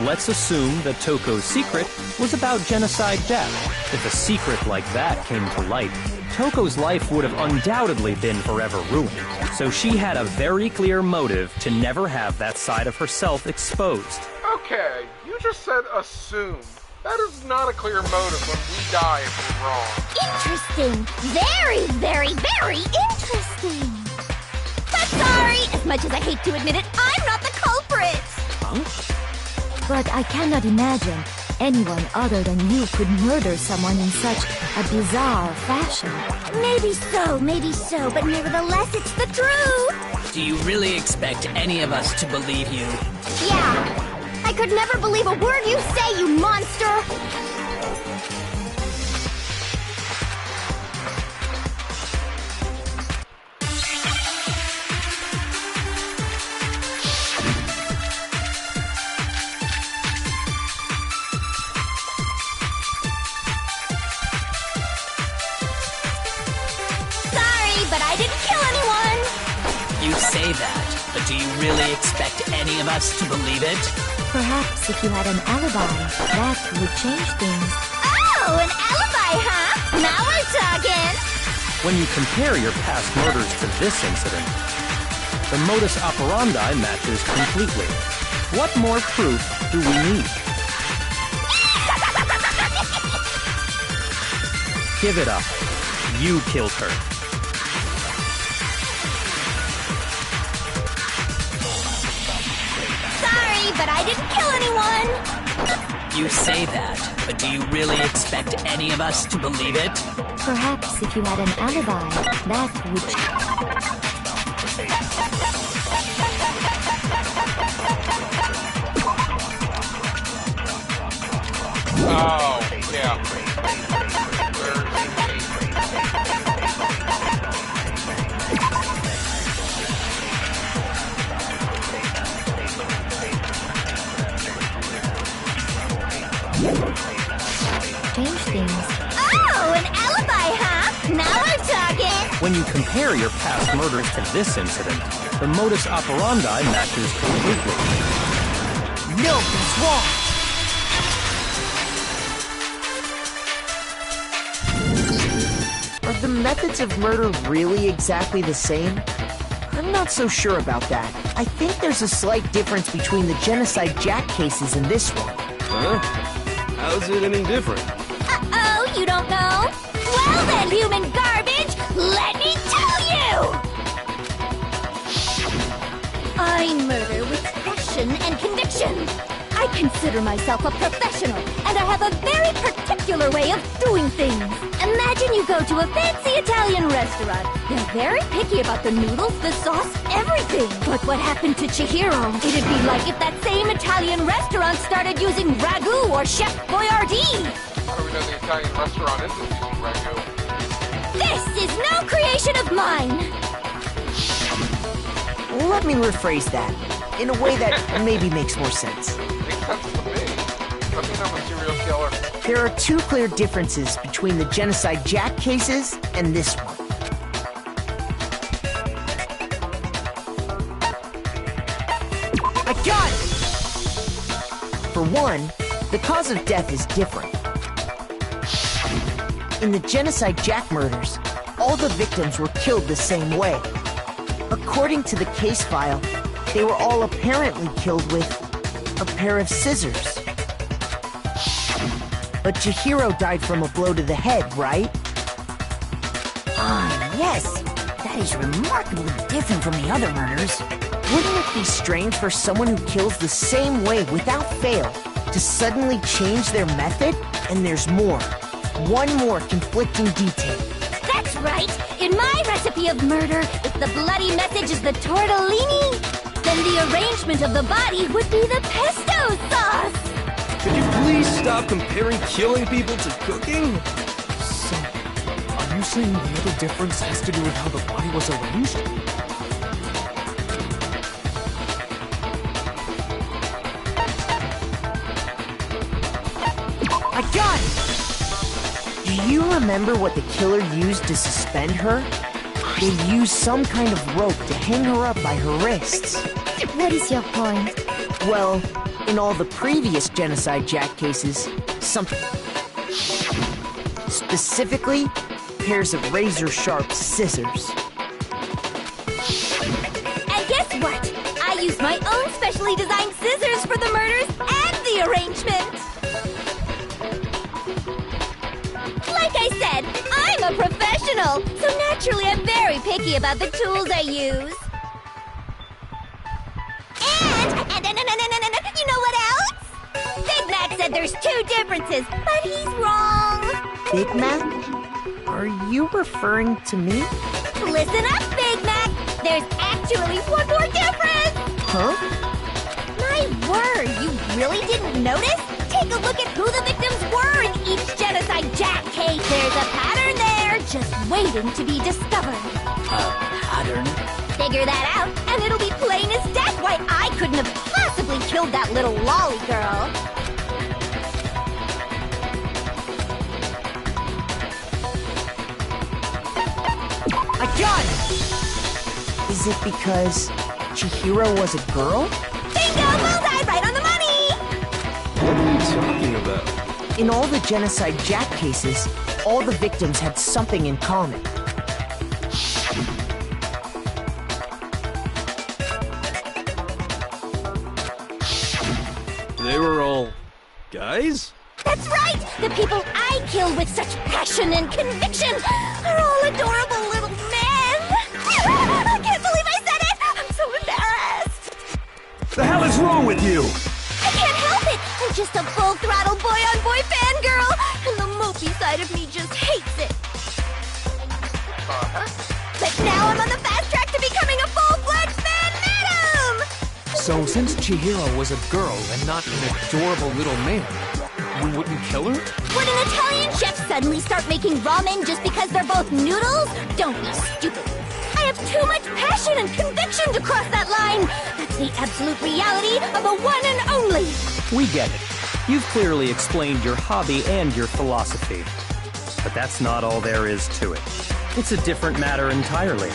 L: let's assume that Toko's secret was about Genocide Jack. If a secret like that came to light, Toko's life would have undoubtedly been forever ruined. So she had a very clear motive to never have that side of herself exposed.
A: Okay, you just said assume. That is not a clear motive when we die if we're wrong.
N: Interesting. Very, very, very interesting. Sorry, as much as I hate to admit it, I'm not the culprit!
F: But I cannot imagine anyone other than you could murder someone in such a bizarre fashion.
N: Maybe so, but nevertheless, it's the truth!
I: Do you really expect any of us to believe you?
N: Yeah! I could never believe a word you say, you monster! But I didn't kill anyone!
I: You say that, but do you really expect any of us to believe it?
F: Perhaps if you had an alibi, that would change things.
N: Oh, an alibi, huh? Now we're talking!
L: When you compare your past murders to this incident, the modus operandi matches completely. What more proof do we need? Give it up. You killed her.
N: But I didn't kill anyone!
I: You say that, but do you really expect any of us to believe it?
F: Perhaps if you had an alibi, that would...
A: Oh, yeah.
F: Change things.
N: Oh, an alibi, huh? Now we're talking!
L: When you compare your past murders to this incident, the modus operandi matches completely.
G: No, that's wrong! Are the methods of murder really exactly the same? I'm not so sure about that. I think there's a slight difference between the Genocide Jack cases and this one.
J: Huh? How's it any different?
N: Uh-oh, you don't know? Well then, human garbage, let me tell you! I murder with passion and conviction. I consider myself a professional, and I have a very particular way of doing things. Imagine you go to a fancy Italian restaurant. They're very picky about the noodles, the sauce, everything. But what happened to Chihiro? It'd be like if that same Italian restaurant started using ragu or Chef Boyardee.
A: How do we know the Italian restaurant isn't using ragu?
N: This is no creation of mine!
G: Let me rephrase that, in a way that maybe makes more sense.
A: Makes sense to me. I mean, I'm a serial killer.
G: There are two clear differences between the Genocide Jack cases and this one. I got it! For one, the cause of death is different. In the Genocide Jack murders, all the victims were killed the same way. According to the case file, they were all apparently killed with a pair of scissors. But Chihiro died from a blow to the head, right?
C: Ah, yes. That is remarkably different from the other murders.
G: Wouldn't it be strange for someone who kills the same way without fail to suddenly change their method? And there's more. One more conflicting detail.
N: That's right! In my recipe of murder, if the bloody message is the tortellini, then the arrangement of the body would be the pesto sauce!
J: Could you please stop comparing killing people to cooking?
H: So, are you saying the other difference has to do with how the body was arranged?
G: I got it! Do you remember what the killer used to suspend her? They used some kind of rope to hang her up by her wrists.
F: What is your point?
G: Well, in all the previous Genocide Jack cases, something. Specifically, pairs of razor-sharp scissors.
N: And guess what? I used my own specially designed scissors for the murders and the arrangement! Like I said, I'm a professional, so naturally I'm very picky about the tools I use. And you know what else? Big Mac said there's two differences, but he's wrong.
G: Big Mac? Are you referring to me?
N: Listen up, Big Mac. There's actually one more difference.
G: Huh?
N: My word, you really didn't notice? Take a look at who the victims were in each Genocide Jack case. There's a pattern there, just waiting to be discovered.
I: Pattern?
N: Figure that out, and it'll be plain as death why I couldn't have possibly killed that little lolly girl.
G: I got it! Is it because Chihiro was a girl?
N: Bingo! Bullseye! Right on the money!
J: What are you talking about?
G: In all the Genocide Jack cases, all the victims had something in common.
J: They were all guys?
N: That's right! The people I killed with such passion and conviction are all adorable little men! I can't believe I said it! I'm so embarrassed!
M: The hell is wrong with you?
N: I can't help it! I'm just a full-throttle boy-on-boy fangirl, and the mopey side of me just hates it. But now I'm on the fast track to becoming a full-fledged fan madam!
H: So, since Chihiro was a girl and not an adorable little man, you wouldn't kill her?
N: Would an Italian chef suddenly start making ramen just because they're both noodles? Don't be stupid. I have too much passion and conviction to cross that line. That's the absolute reality of a one and only.
L: We get it. You've clearly explained your hobby and your philosophy. But that's not all there is to it. It's a different matter entirely,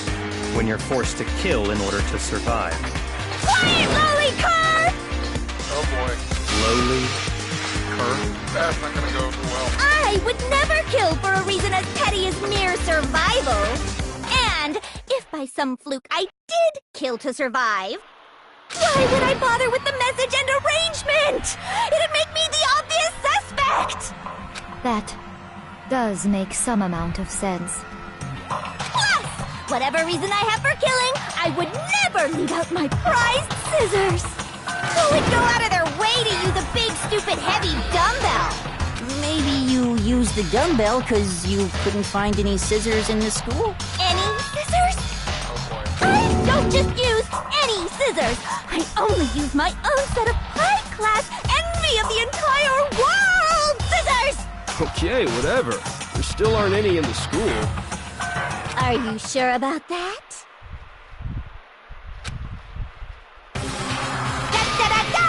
L: when you're forced to kill in order to survive.
N: Quiet, lolly cur!
A: Oh boy.
L: Lowly cur?
A: That's not gonna go over well.
N: I would never kill for a reason as petty as mere survival. And if by some fluke I did kill to survive, why would I bother with the message and arrangement? It'd make me the obvious suspect!
F: That does make some amount of sense.
N: Plus, whatever reason I have for killing, I would never leave out my prized scissors. Who would go out of their way to use a big, stupid, heavy dumbbell?
I: Maybe you used the dumbbell because you couldn't find any scissors in the school?
N: Any scissors? I don't just use any scissors. I only use my own set of high-class envy of the entire world scissors!
J: Okay, whatever. There still aren't any in the school.
N: Are you sure about that? Da-da-da-da!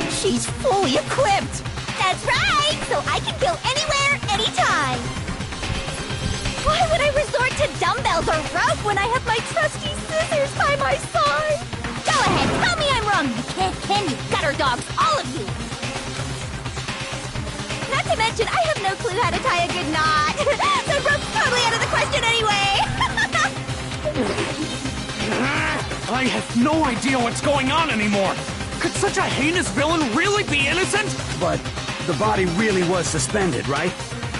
C: She's fully equipped!
N: That's right! So I can kill anywhere, anytime! Why would I resort to dumbbells or rope when I have my trusty scissors by my side? Go ahead, tell me I'm wrong! You can't, can you, gutter dogs, all of you! Not to mention, I have no clue how to tie a good knot! So rope's totally out of the question anyway!
H: I have no idea what's going on anymore! Could such a heinous villain really be innocent?
M: But the body really was suspended, right?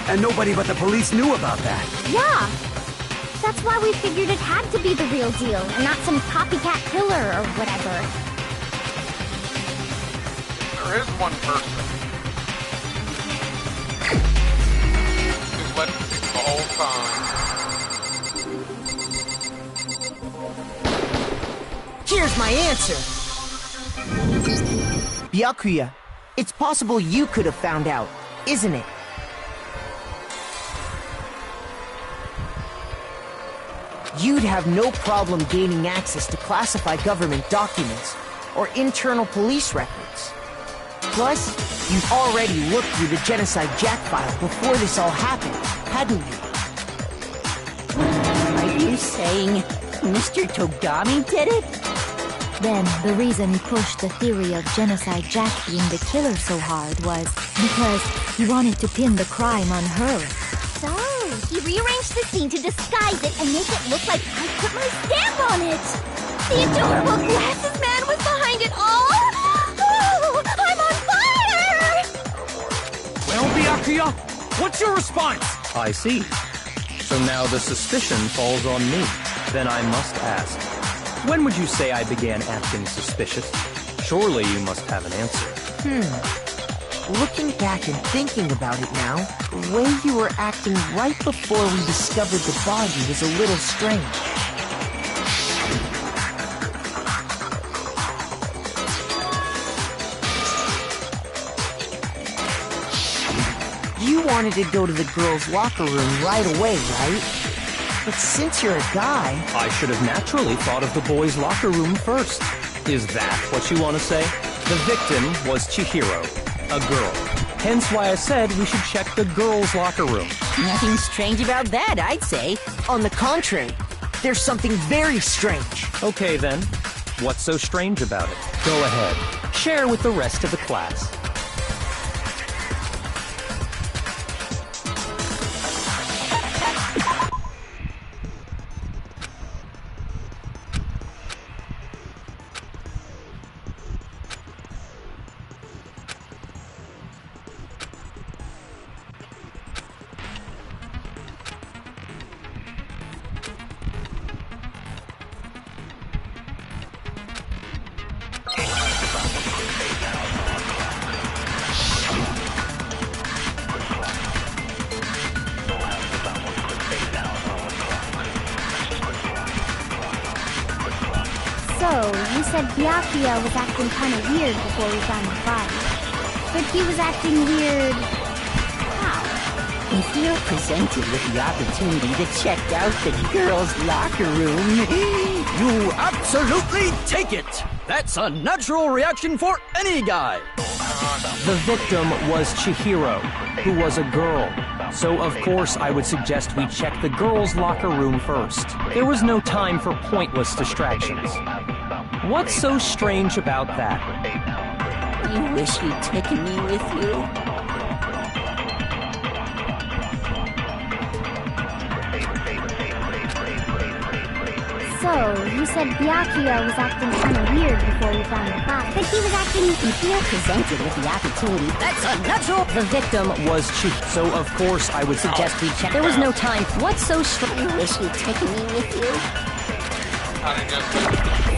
M: And nobody but the police knew about that.
N: Yeah! That's why we figured it had to be the real deal, and not some copycat killer or whatever.
A: There is one person who's let the whole time.
G: Here's my answer. Byakuya, it's possible you could have found out, isn't it? You'd have no problem gaining access to classified government documents or internal police records. Plus, you've already looked through the Genocide Jack file before this all happened, hadn't you?
I: Are you saying Mr. Togami did it?
F: Then, the reason he pushed the theory of Genocide Jack being the killer so hard was because he wanted to pin the crime on her.
N: So, he rearranged the scene to disguise it and make it look like I put my stamp on it! The adorable glasses man was behind it all! Oh, I'm on fire!
H: Well, Byakuya, what's your response?
L: I see. So now the suspicion falls on me. Then I must ask, when would you say I began acting suspicious? Surely you must have an answer.
G: Looking back and thinking about it now, the way you were acting right before we discovered the body was a little strange. You wanted to go to the girls' locker room right away, right? But since you're a guy...
L: I should have naturally thought of the boys' locker room first. Is that what you want to say? The victim was Chihiro, a girl. Hence why I said we should check the girls' locker room.
I: Nothing strange about that, I'd say.
G: On the contrary, there's something very strange.
L: Okay then, what's so strange about it? Go ahead, share with the rest of the class.
N: So, you said Byakuya was acting kind of weird before we found the body. But he was acting weird... how?
I: If you're presented with the opportunity to check out the girls' locker room,
P: you absolutely take it! That's a natural reaction for any guy!
L: The victim was Chihiro, who was a girl. So of course I would suggest we check the girls' locker room first. There was no time for pointless distractions. What's so strange about that?
I: You wish you'd taken me with you?
N: So, you said Byakuya was acting kind of weird before we found the body. But he was acting...
I: If you're presented with the opportunity, that's a natural...
L: The victim was so of course I would suggest we check... There was no time. What's so strange?
I: You wish you'd taken me with you?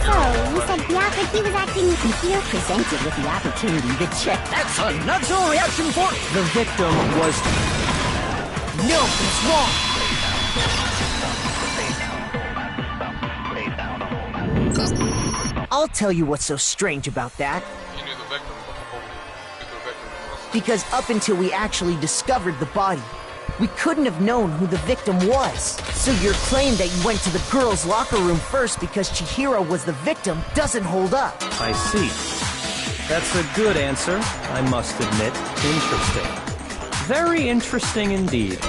N: So, you said Byakuya, he was acting...
I: If you're presented with the opportunity to check...
P: That's a natural reaction for...
L: The victim was...
G: No, it's wrong! I'll tell you what's so strange about that.
A: You knew the victim before you knew the victim was.
G: Because up until we actually discovered the body, we couldn't have known who the victim was. So your claim that you went to the girls' locker room first because Chihiro was the victim doesn't hold up.
L: I see. That's a good answer, I must admit. Interesting. Very interesting indeed.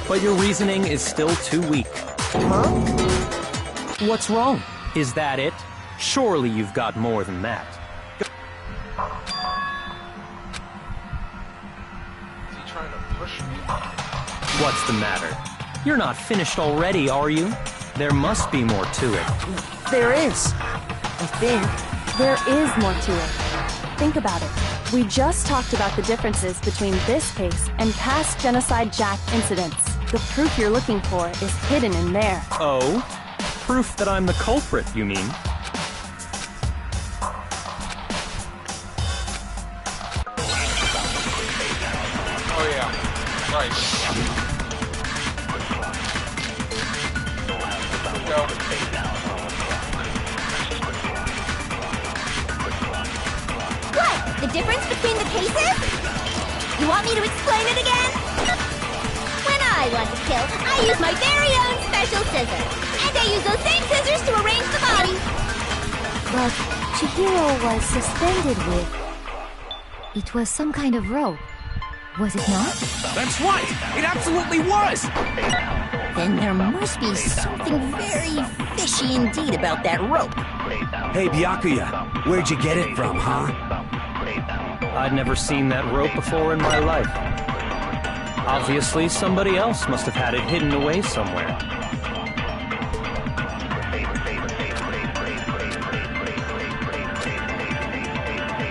L: But your reasoning is still too weak.
G: Huh?
L: What's wrong? Is that it? Surely you've got more than that.
A: Is he trying to push me?
L: What's the matter? You're not finished already, are you? There must be more to it.
G: There is. I think.
K: There is more to it. Think about it. We just talked about the differences between this case and past Genocide Jack incidents. The proof you're looking for is hidden in there.
L: Oh? Proof that I'm the culprit, you mean?
A: Oh yeah, right. Go.
N: What? The difference between the cases? You want me to explain it again? When I want to kill, I use my very own special scissors. And I use those same scissors to arrange the body.
F: But Chihiro was suspended with... It was some kind of rope. Was it not?
P: That's right! It absolutely was!
I: Then there must be something very fishy indeed about that rope.
M: Hey, Byakuya, where'd you get it from, huh?
L: I'd never seen that rope before in my life. Obviously, somebody else must have had it hidden away somewhere.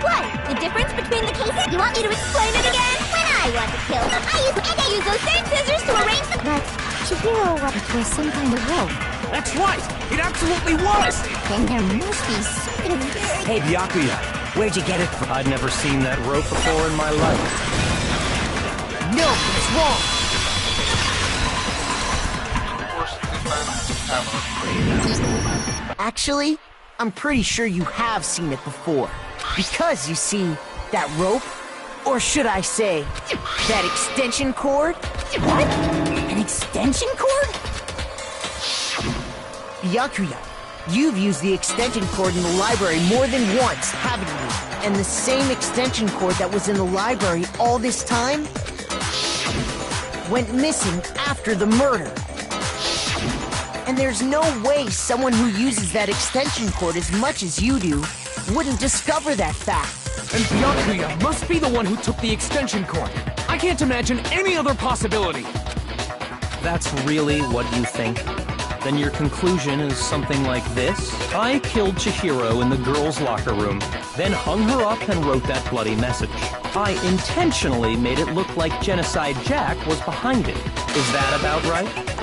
N: What? The difference between the cases? You want me to explain it again? When I want to kill, I use those same scissors to arrange the...
F: But Chihiro, it was some kind of rope.
P: That's right! It absolutely was!
C: Then there must be something very...
B: Hey, Byakuya, where'd you get it from?
L: I'd never seen that rope before in my life.
G: No, it's wrong. Actually, I'm pretty sure you have seen it before. Because, you see, that rope, or should I say, that extension cord?
C: What? An extension cord?
G: Byakuya, you've used the extension cord in the library more than once, haven't you? And the same extension cord that was in the library all this time went missing after the murder. And there's no way someone who uses that extension cord as much as you do wouldn't discover that fact.
H: And Byakuya must be the one who took the extension cord. I can't imagine any other possibility.
L: That's really what you think? Then your conclusion is something like this? I killed Chihiro in the girls' locker room, then hung her up and wrote that bloody message. I intentionally made it look like Genocide Jack was behind it. Is that about right?